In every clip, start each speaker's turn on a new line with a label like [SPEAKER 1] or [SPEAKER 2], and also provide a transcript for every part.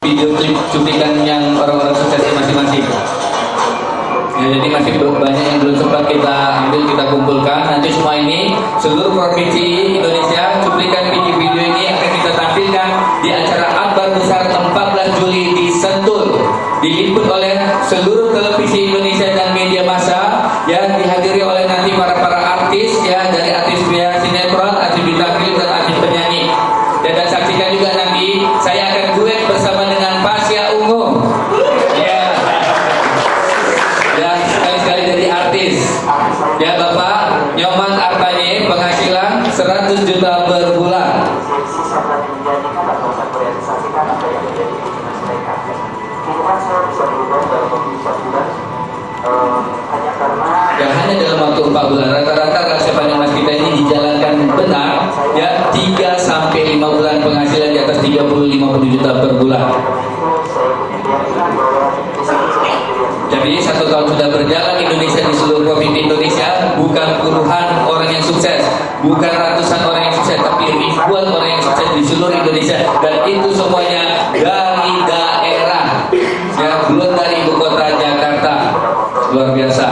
[SPEAKER 1] video klip cuplikan yang orang-orang suksesnya masing-masing. Ya, jadi masih banyak yang belum sempat kita ambil, kita kumpulkan. Nanti semua ini seluruh provinsi Indonesia, cuplikan video-video ini akan kita tampilkan di acara Akbar Besar 14 Juli di Sentul, diliput oleh seluruh televisi Indonesia dan media massa, ya, dihadiri oleh nanti para artis, ya, dari artis sinetron, artis bintang film dan artis penyanyi. Ya, dan saksikan juga nanti saya akan duet bersama dengan Pasya Ungu. Ya, dan sekali-sekali jadi artis. Ya, Bapak Nyoman Artanye, penghasilan 100 juta per bulan. Dan hanya dalam waktu 4 bulan. Rata-rata rahasia panjang mas kita ini dijalankan benar, ya, 3 sampai 5 bulan penghasilan di atas 30-50 juta per bulan. Jadi 1 tahun sudah berjalan Indonesia, di seluruh provinsi Indonesia, bukan puluhan orang yang sukses, bukan ratusan orang yang sukses, tapi ribuan orang yang sukses di seluruh Indonesia, dan itu semuanya dari daerah, ya, belum dari ibu kota Jakarta. Luar biasa.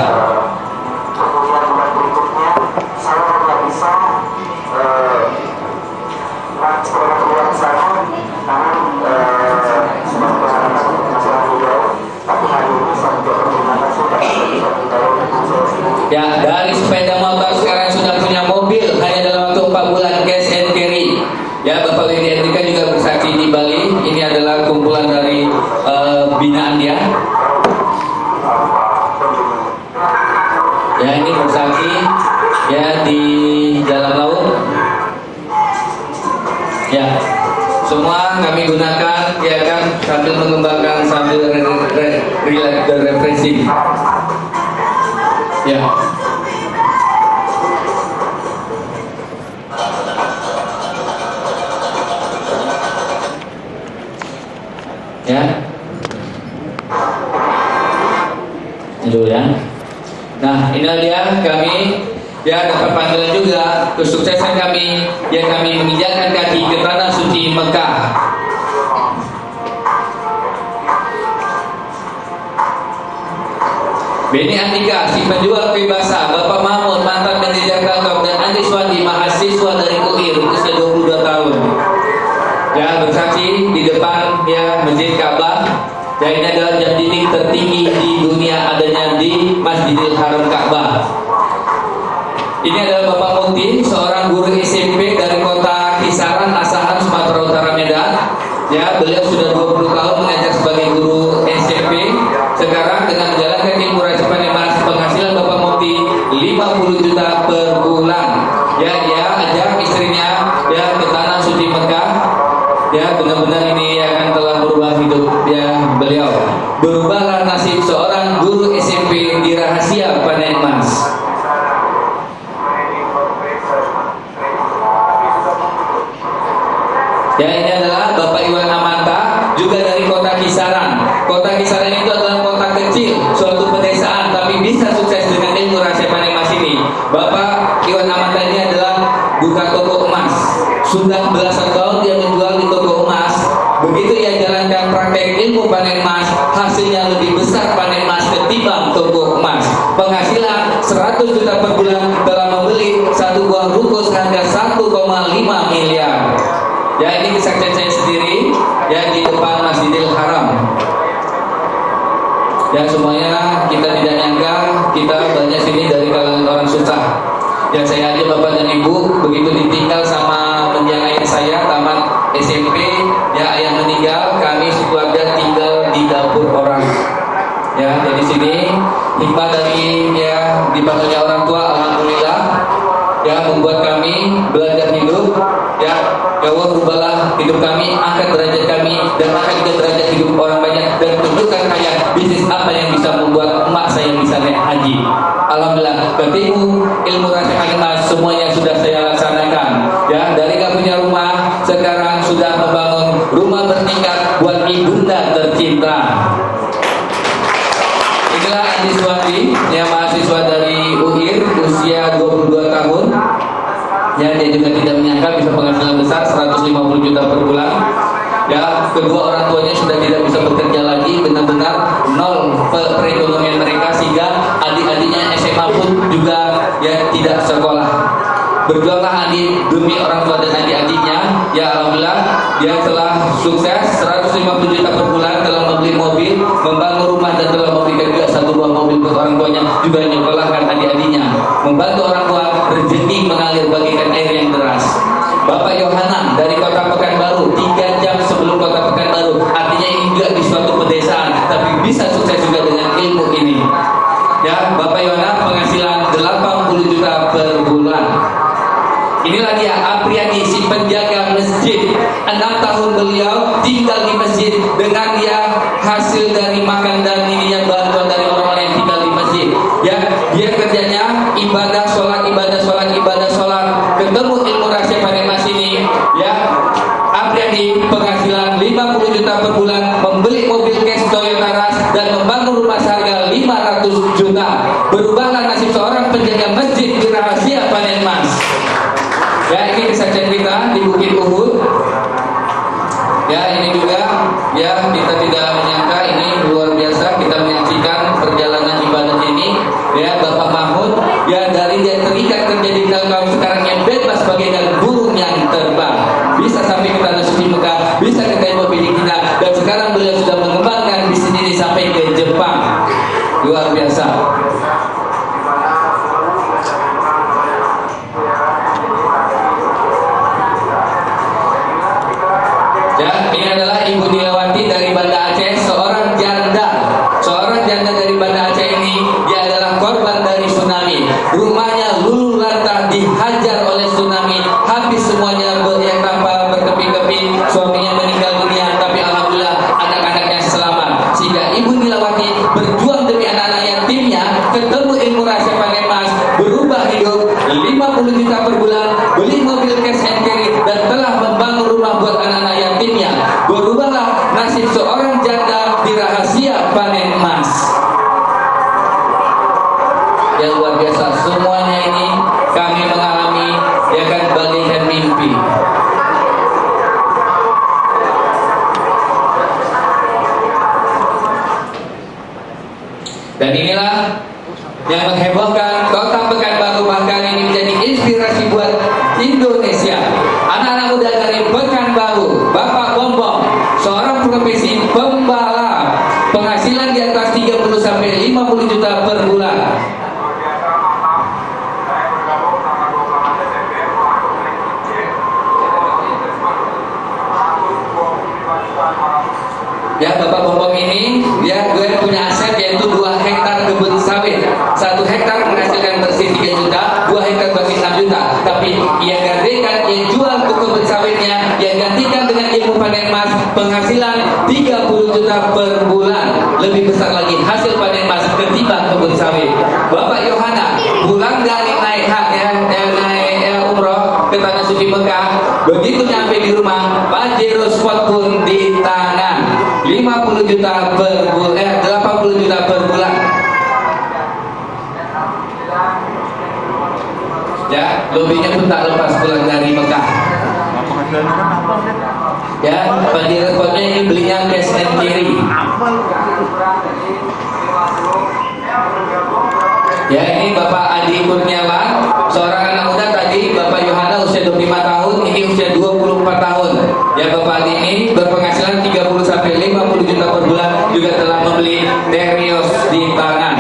[SPEAKER 1] Ya, dari sepeda motor sekarang sudah punya mobil hanya dalam waktu 4 bulan, cash and carry. Ya, Bapak Widya Andika juga bersaksi di Bali. Ini adalah kumpulan dari binaan dia. Ya, ini bersaksi, ya, di dalam laut. Ya, semua kami gunakan, ya kan, sambil mengembangkan, sambil relax dan refreshing. Ya. Ya. Ini dulu ya. Nah, inilah dia kami, ya, dapat panggilan juga kesuksesan kami yang kami menginjakkan kaki ke tanah suci Mekah. Beni Andika, si penjual kue basah, Bapak Mahmud, mantan manajer kantor, dan Andi Swandi, mahasiswa dari UIR, usia 22 tahun. Ya, bersaksi di depan, ya, Masjid Ka'bah. Ya, ini adalah jam dinding tertinggi di dunia, adanya di Masjidil Haram Ka'bah. Ini adalah Bapak Muti, seorang guru SMP dari kota Kisaran, Asahan, Sumatera Utara, Medan. Ya, beliau sudah 20 tahun mengajar sebagai guru SMP. Sekarang dengan menjalankan ilmu Rajipan Mas, penghasilan Bapak Muti 50 juta per bulan. Ya, dia ajak istrinya, ya, ke tanah suci Mekah. Ya, benar-benar ini akan telah berubah hidup, ya, beliau. Berubahlah nasib seorang guru SMP di rahasia panen emas. Ya, ini adalah Bapak Iwan Amanta, juga dari kota Kisaran. Kota Kisaran itu adalah kota kecil, suatu pedesaan, tapi bisa sukses dengan ilmu rahasia panen emas ini. Bapak Iwan Amanta ini adalah buka toko emas. Sudah belasan tahun dia menjual di toko emas. Begitu ia jalankan praktek ilmu panen emas, hasilnya lebih besar panen emas ketimbang toko emas. Penghasilan 100 juta per bulan dalam membeli satu buah ruko seharga 1,5 miliar. Ya, ini kesaksian saya sendiri, ya, di depan Masjidil Haram. Ya, semuanya kita tidak nyangka kita banyak sini dari kalangan orang susah. Ya, saya aja Bapak dan Ibu begitu ditinggal sama mendiang ayah saya tamat SMP, ya, ayah meninggal, kami sekeluarga tinggal di dapur orang. Ya, dari sini hikmah dari, ya, dibantunya orang tua, alhamdulillah, ya, membuat kami belajar hidup. Ya, ya Allah, rubahlah hidup kami, angkat derajat kami, dan angkat juga derajat hidup orang banyak, dan tunjukkan saya bisnis apa yang bisa membuat emak saya bisa naik haji. Alhamdulillah, ketipu ilmu rahasia emas semuanya sudah saya laksanakan. Ya, dari gak punya rumah, sekarang sudah membangun rumah bertingkat buat ibunda tercinta. Inilah Andi Swandi, yang mahasiswa dari UIR, usia 22 tahun. Ya, dia juga tidak menyangka bisa penghasilan besar 150 juta per bulan. Ya, kedua orang tuanya sudah tidak bisa bekerja lagi, benar-benar nol perekonomian mereka, sehingga adik-adiknya SMA pun juga ya tidak sekolah. Berjuanglah adik demi orang tua dan adik-adiknya. Ya alhamdulillah dia telah sukses 150 juta per bulan, telah membeli mobil, membangun rumah, dan telah memberikan juga 1 buah mobil buat orang tuanya, juga menyekolahkan adik-adiknya, membantu orang tua rezeki mengalir bagaikan air yang deras. Bapak Yohanan dari Kota Pekanbaru, 3 jam sebelum Kota Pekanbaru, artinya ini juga di suatu pedesaan, tapi bisa sukses juga dengan ilmu ini. Ya, Bapak Yohanan penghasilan 80 juta per bulan. Inilah dia Apriani, si penjaga masjid. 6 tahun beliau tinggal di masjid dengan dia hasil dari makan dan ininya bantuan dari orang-orang yang tinggal di masjid. Ya, dia kerjanya ibadah, sholat, ibadah, sholat, ibadah, sholat. Ketemu ilmu rahasia Panemas ini, ya. Apriani penghasilan 50 juta per bulan, membeli mobil cash Toyota Rush dan membangun rumah seharga 500 juta. Berubahlah nasib seorang penjaga masjid di rahasia Panemas. Ya, ini kesaksian kita di Bukit Uhud. Ya, ini juga ya kita tidak menyangka, ini luar biasa kita menyaksikan perjalanan ibadah ini. Ya, Bapak Mahmud ya dari dia terikat kerja di Telkom, sekarang yang bebas bagaikan burung yang terbang. Bisa sampai ke tanah suci Mekah, bisa ke tembok bidik kita, dan sekarang beliau sudah mengembangkan bisnis ini sampai ke Jepang. Luar biasa. Ya, ini adalah Ibu Nilawati dari Banda Aceh, seorang janda dari Banda Aceh ini. Dia adalah korban dari tsunami. Rumahnya luluh lantak, dihajar oleh tsunami, habis semuanya yang tanpa berkeping-keping. Suaminya meninggal dunia, tapi alhamdulillah anak-anaknya selamat. Sehingga Ibu Nilawati berjuang demi anak-anak yatimnya, ketemu ilmu rahasia Panemas, berubah hidup, 50 juta per bulan, beli mobil cash and carry, dan telah membangun rumah buat anak-anak yatimnya. Berubahlah nasib seorang janda di rahasia Panemas. Yang luar biasa, semuanya ini kami mengalami ya kan bagaikan mimpi. Dan inilah yang menghebohkan Kota Pekanbaru, bahkan ini menjadi inspirasi buat Indonesia. Anak-anak muda dari Pekanbaru, Bapak Bombong, seorang profesi pembalap, penghasilan di atas 30 sampai 50 juta per bulan. Ya, Bapak Bombong ini dia gue punya aset yaitu 2 hektar kebun sawit. 1 hektar menghasilkan bersih 3 juta, 2 hektar bersih 6 juta. Tapi ia gantikan, ia jual ke kebun sawitnya, ia gantikan dengan ilmu Panemas, penghasilan 30 juta per bulan. Lebih besar lagi hasil Panemas ketimbang kebun sawit. Bapak Yohana pulang dari naik umroh ke tanah suci Mekah, begitu nyampe di rumah, Pajero spot pun di tangan. 50 juta per bulan, 80 juta per bulan. Ya, lobinya pun tak lepas pulang dari Mekah. Ya, Pajero spotnya ini belinya cash and carry. Ya, ini Bapak Adi Kurniawan, seorang anak muda tadi. Bapak Yohana usia 25 tahun, ini usia 24 tahun. Ya, Bapak Adi ini berpenghasilan 30 sampai 50 juta per bulan, juga telah membeli Terios di tangan.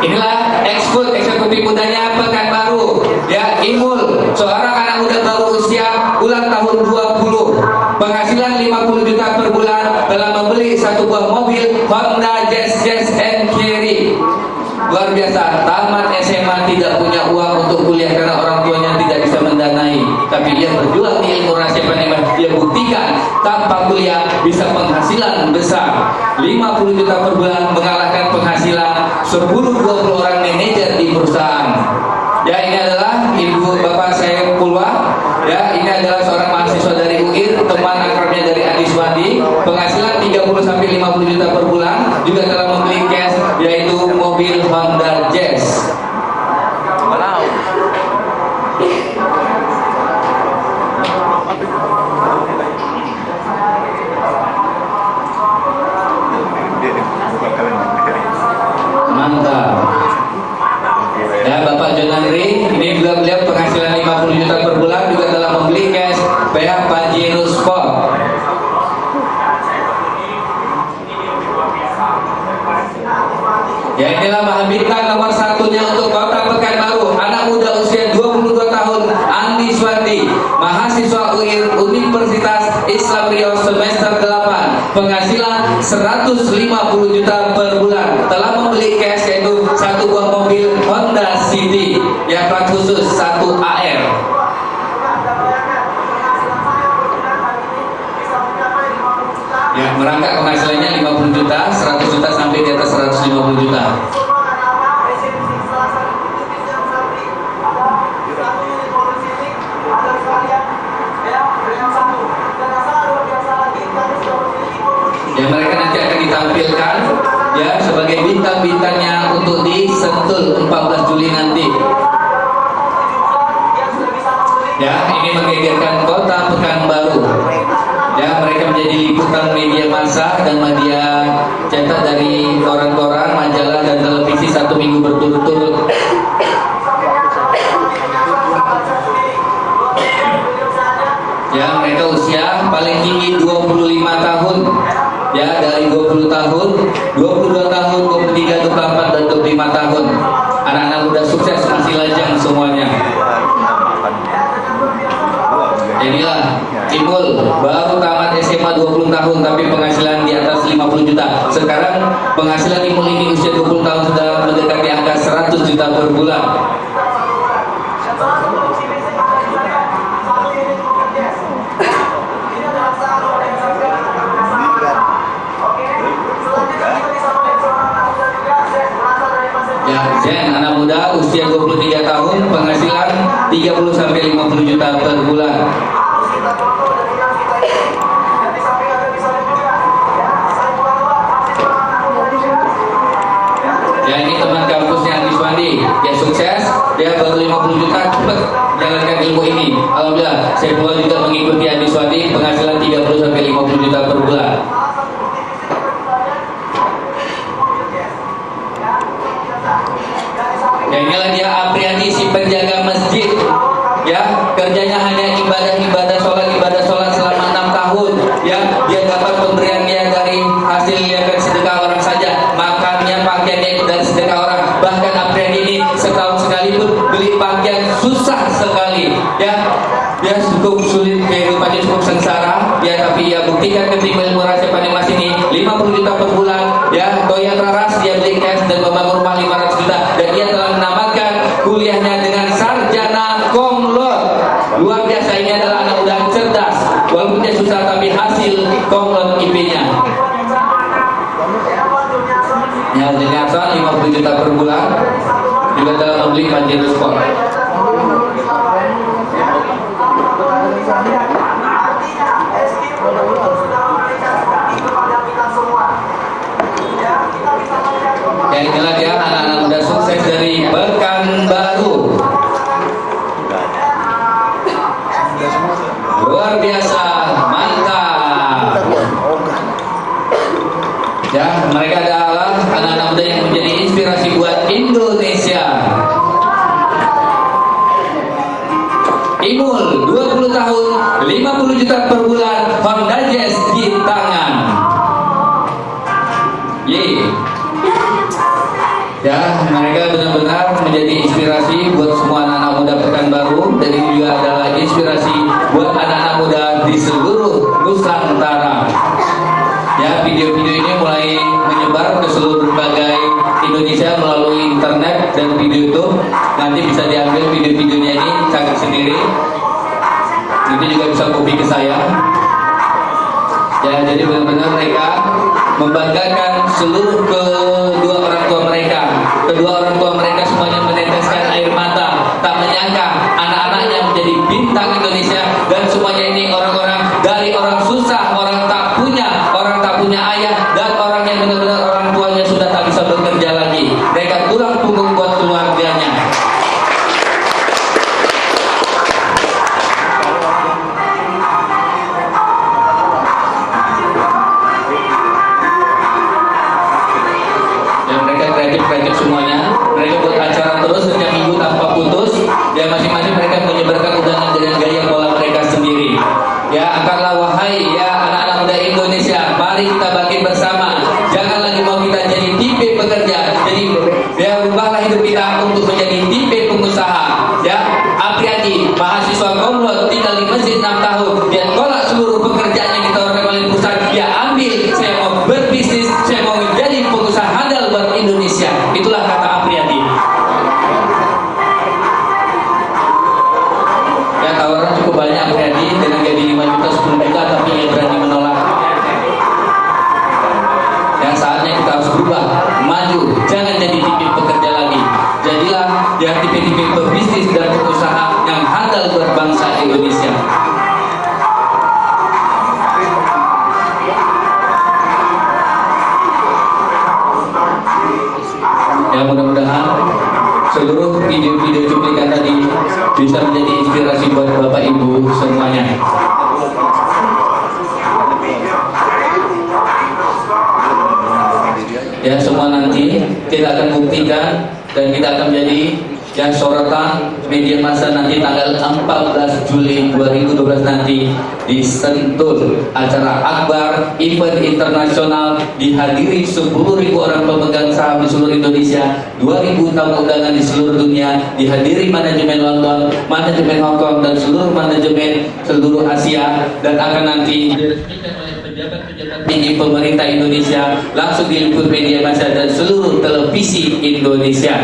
[SPEAKER 1] Inilah eksekutif mudanya Pekanbaru. Ya, Imul, seorang anak muda baru usia ulang tahun 20, penghasilan 50 juta per bulan, telah membeli 1 buah mobil Honda Jazz and Carry. Luar biasa, tamat SMA tidak punya uang untuk kuliah karena orang tuanya tidak bisa mendanai, tapi dia berjuang di ilmu rahasia Panemas. Dia buktikan tanpa kuliah bisa penghasilan besar, 50 juta per bulan, mengalahkan penghasilan 10-20 orang manajer di perusahaan. Ya, ini adalah ibu bapak saya Pulwa. Ya, ini adalah seorang mahasiswa dari UIR, teman akrabnya dari Adi Swandi, penghasilan 30 sampai 50 juta per bulan, juga telah membeli cash yaitu mobil Honda Jazz. ya Pajero Sport. Ya inilah bahan bintang nomor satunya untuk Kota Pekanbaru, anak muda usia 22 tahun, Andi Swandi, mahasiswa UIR Universitas Islam Riau semester 8, penghasilan 150 juta per bulan, telah membeli cash yaitu satu buah mobil Honda City yang plat khusus 1 AR. Ya, merangkak penghasilannya 50 juta, 100 juta sampai di atas 150 juta. Ya, mereka nanti akan ditampilkan ya sebagai bintang-bintangnya untuk di Sentul 14 Juli nanti. Ya, ini menggegerkan Kota Pekanbaru. Ya, mereka menjadi liputan media massa dan media cetak dari koran-koran, majalah dan televisi 1 minggu berturut-turut. Ya, mereka usia paling tinggi 25 tahun. Ya, dari 20 tahun, 22 tahun, 23, 24 dan 25 tahun. Anak-anak muda sukses masih lajang semuanya. Inilah Imul, baru tamat SMA 20 tahun tapi penghasilan di atas 50 juta. Sekarang penghasilan Imul ini usia 20 tahun sudah mendekati angka 100 juta per bulan. Ya, Zen, anak muda usia 23 tahun, penghasilan 30 sampai 50 juta per bulan. Ya, ini teman kampusnya Andi Swandi. Dia sukses, dia baru 50 juta cepat jalankan ilmu ini. Alhamdulillah, saya pula juga mengikuti Andi Swandi, penghasilan 30 sampai 50 juta per bulan. Ya, inilah dia Apriani, si penjaga masjid. Ya, kerjanya hanya ibadah sholat selama 6 tahun. Ya, dia dapat pemberiannya dari hasil ya sedekah orang saja, makannya, pakaiannya itu dari sedekah orang. Bahkan Apriani ini setahun sekali pun beli pakaian susah sekali. Ya, dia cukup sulit, kehidupannya cukup sengsara. Ya, tapi ia buktikan ketika ilmu rahasia Panemas ini 50 juta per bulan. Ya, Toyota Raras dia beli cash dan membangun rumah 500 juta. Dan ia telah menamatkan kuliahnya dengan sarjana cum laude. Luar biasa, ini adalah anak muda cerdas. Walaupun dia susah tapi hasil cum laude IP-nya. Ya, ternyata 50 juta per bulan juga telah membeli Pajero Sport. Ya, inilah dia anak-anak muda sukses dari Pekanbaru. Luar biasa, mantap. Ya, mereka adalah anak-anak muda yang menjadi inspirasi buat Indonesia. Imul, 20 tahun, 50 juta per bulan, Honda Jazz di tangan. Ya, mereka benar-benar menjadi inspirasi buat semua anak-anak muda Pekanbaru, dan ini juga adalah inspirasi buat anak-anak muda di seluruh Nusantara. Ya, video-video ini mulai menyebar ke seluruh berbagai Indonesia melalui internet dan video YouTube. Nanti bisa diambil video-videonya ini, cari sendiri. Nanti juga bisa copy ke saya. Ya, jadi benar-benar mereka membanggakan seluruh kedua orang tua mereka. Kedua orang tua mereka semuanya meneteskan air mata, tak menyangka anak-anaknya menjadi bintang Indonesia. Dan semuanya ini orang-orang dari orang susah, orang tak punya ayah, dan orang yang benar-benar orang tuanya sudah tak bisa bekerja lagi. Mereka tulang punggung buat keluarganya. kreatif semuanya. Mereka buat acara terus setiap minggu tanpa putus, dan masing-masing mereka menyebarkan undangan dengan gaya pola mereka sendiri. Ya, angkatlah wahai ya anak-anak muda Indonesia, mari kita bangkit bersama. Jangan lagi mau kita jadi tipe pekerja. Jadi ya ubahlah hidup kita untuk menjadi tipe pengusaha. Ya, Apriyadi, mahasiswa Komlot tinggal di masjid 6 tahun. Dia tolak seluruh pekerjaan yang ditawarkan oleh perusahaan. Dia ambil, saya mau berbisnis, saya mau menjadi pengusaha handal buat Indonesia. Itulah kata Apriyadi. Ya, tawaran cukup banyak Apriyadi dengan gaji 5 juta, 10 juta, tapi ia berani menolak. Ya, saatnya kita harus berubah, maju, jangan jadi tipe pekerja lagi. Jadilah ya tipe-tipe pebisnis dan pengusaha yang handal buat bangsa Indonesia. Ya, mudah-mudahan seluruh video-video cuplikan tadi bisa menjadi inspirasi buat Bapak Ibu semuanya. Ya, semua nanti kita akan buktikan dan kita akan menjadi yang sorotan media massa nanti tanggal 14 Juli 2012 nanti di Sentul, acara akbar event internasional dihadiri 10.000 orang pemegang saham di seluruh Indonesia, 2.000 tamu undangan di seluruh dunia, dihadiri manajemen London, manajemen Hong Kong dan seluruh manajemen seluruh Asia, dan akan nanti diresmikan oleh pejabat-pejabat tinggi pemerintah Indonesia, langsung diliput media massa dan seluruh televisi Indonesia.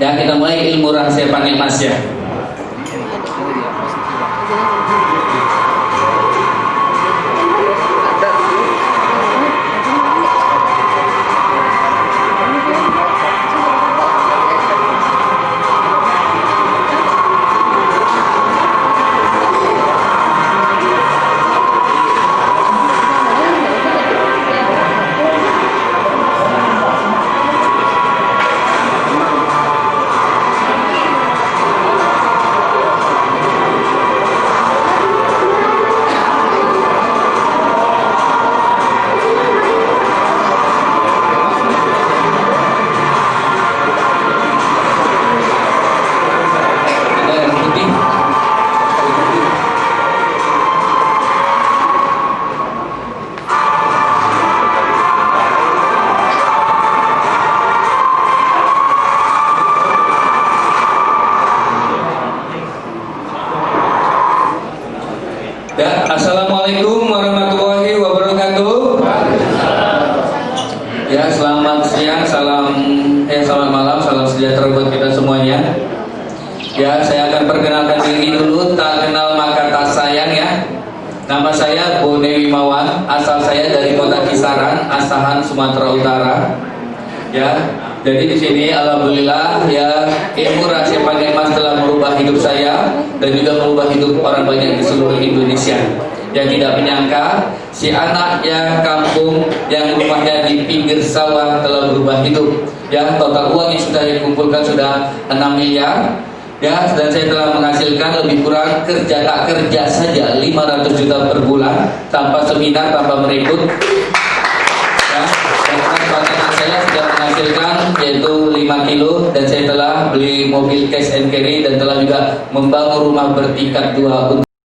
[SPEAKER 1] Ya, kita mulai ilmu rahasia panel mas ya. Ya, assalamualaikum warahmatullahi wabarakatuh. Ya, selamat siang, selamat malam, salam sejahtera buat kita semuanya. Ya, saya akan perkenalkan diri dulu, tak kenal maka tak sayang ya. Nama saya Bone Wimawan, asal saya dari Kota Kisaran, Asahan, Sumatera Utara. Ya, jadi di sini alhamdulillah ya ilmu rahasia panel mas telah merubah hidup saya dan juga merubah hidup orang banyak di seluruh Indonesia. Yang tidak menyangka si anak yang kampung yang rumahnya di pinggir sawah telah berubah hidup. Ya, total uang yang sudah dikumpulkan sudah 6 miliar. Ya, dan saya telah menghasilkan lebih kurang kerja tak kerja saja 500 juta per bulan tanpa seminar, tanpa merekrut. Ya, dan saya sudah menghasilkan yaitu 5 kilo dan saya telah beli mobil cash and carry dan telah juga membangun rumah bertingkat 2 untuk